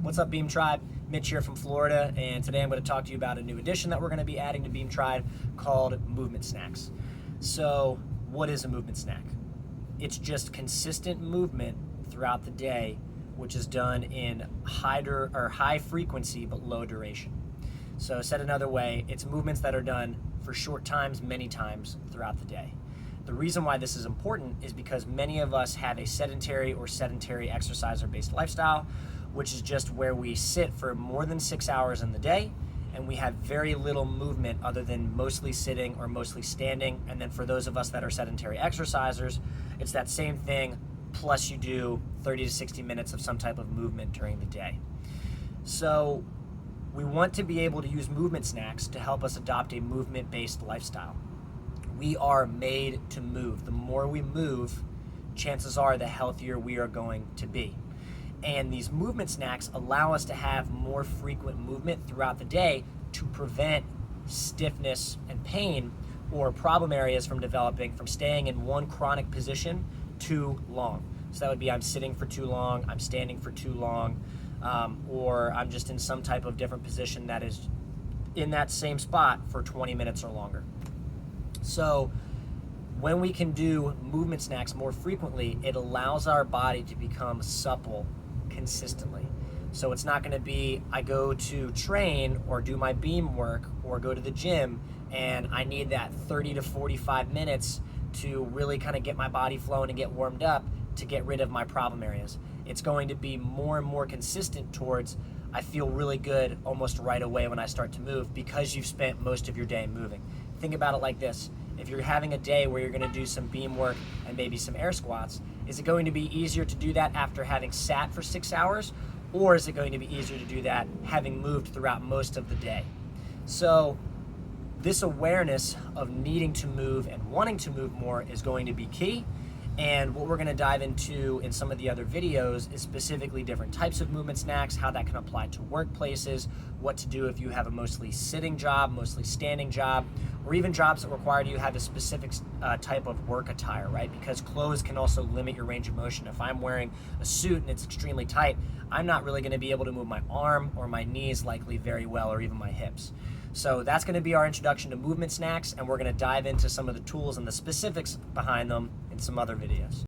What's up, Beam Tribe? Mitch here from Florida, and today I'm going to talk to you about a new addition that we're going to be adding to Beam Tribe called movement snacks. So, what is a movement snack? It's just consistent movement throughout the day, which is done in high frequency but low duration. So, said another way, it's movements that are done for short times, many times throughout the day. The reason why this is important is because many of us have a sedentary or sedentary exerciser-based lifestyle, which is just where we sit for more than 6 hours in the day, and we have very little movement other than mostly sitting or mostly standing. And then for those of us that are sedentary exercisers, it's that same thing, plus you do 30 to 60 minutes of some type of movement during the day. So we want to be able to use movement snacks to help us adopt a movement-based lifestyle. We are made to move. The more we move, chances are the healthier we are going to be. And these movement snacks allow us to have more frequent movement throughout the day to prevent stiffness and pain or problem areas from developing from staying in one chronic position too long. So that would be I'm sitting for too long, I'm standing for too long, or I'm just in some type of different position that is in that same spot for 20 minutes or longer. So when we can do movement snacks more frequently, it allows our body to become supple consistently. So it's not going to be I go to train or do my beam work or go to the gym and I need that 30 to 45 minutes to really kind of get my body flowing and get warmed up to get rid of my problem areas. It's going to be more and more consistent towards I feel really good almost right away when I start to move because you've spent most of your day moving. Think about it like this. If you're having a day where you're going to do some beam work and maybe some air squats, is it going to be easier to do that after having sat for 6 hours? Or is it going to be easier to do that having moved throughout most of the day? So this awareness of needing to move and wanting to move more is going to be key. And what we're going to dive into in some of the other videos is specifically different types of movement snacks, how that can apply to workplaces, what to do if you have a mostly sitting job, mostly standing job, or even jobs that require you to have a specific type of work attire, right? Because clothes can also limit your range of motion. If I'm wearing a suit and it's extremely tight, I'm not really going to be able to move my arm or my knees likely very well, or even my hips. So that's going to be our introduction to movement snacks, and we're going to dive into some of the tools and the specifics behind them in some other videos.